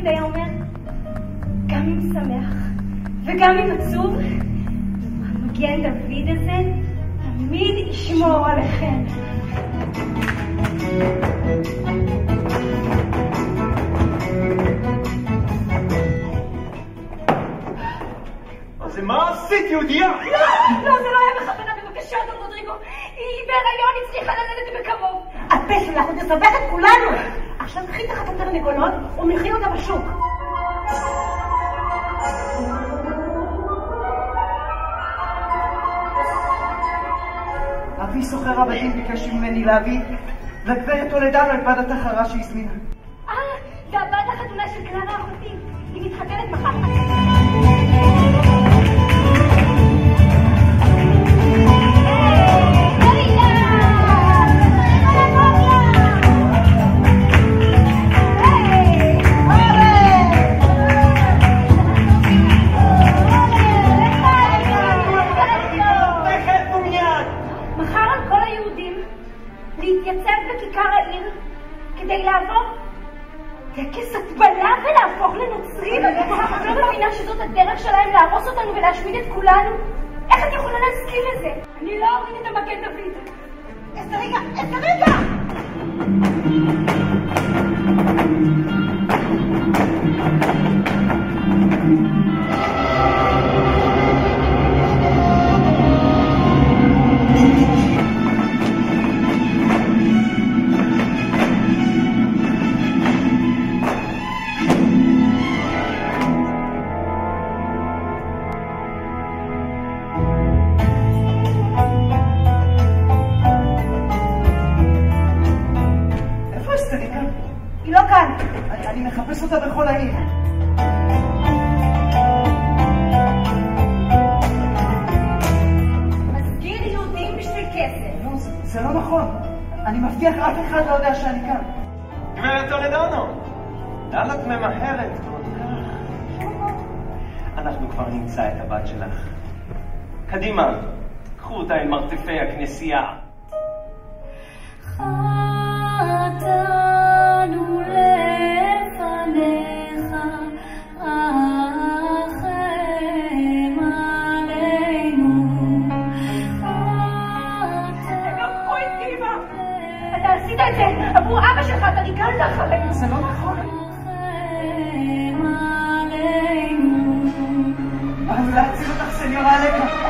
תמיד היה אומר, גם אם שמח וגם אם עצוב, המגן דוד הזה תמיד ישמור עליכם. אז מה עשית, יהודיה? לא, זה לא היה בכוונה, בבקשה, דון רודריגו. היא בהיריון, היא צריכה ללדת בקרוב. הפה שלך עוד תסבך את כולנו. עכשיו קחי תחת התרנגולות ומכין אותה בשוק. אבי סוחר עבדים ביקש ממני להביא לגברת טולדנו את בת התחרה שהזמינה. זה הבת החתונה של קלרה אחותי. היא מתחתנת מחר. להתייצב בכיכר העיר כדי לעבור טקס הטבלה ולהפוך לנוצרים. אני לא מבינה שזאת הדרך שלהם להרוס אותנו ולהשמיד את כולנו. איך את יכולה להסכים לזה? אני לא אוריד את המגן דוד. איזה רגע, איזה רגע! היא לא כאן. אני מחפש אותה בכל העיר. מסגיר יהודים בשביל כסף. לא, זה לא נכון. אני מבטיח, אף אחד לא יודע שאני כאן. גברת טולדנו, לאן את ממהרת כל כך? אנחנו כבר נמצא את הבת שלך. קדימה, קחו אותה אל מרתפי הכנסייה. חטאנו לפניך, רחם עלינו. הם לקחו את אמא. אתה עשית את זה עבור אבא שלך, אתה ריגלת אחרינו. זה לא נכון. רחם עלינו. אני להציל אותך, סניורה אלגה.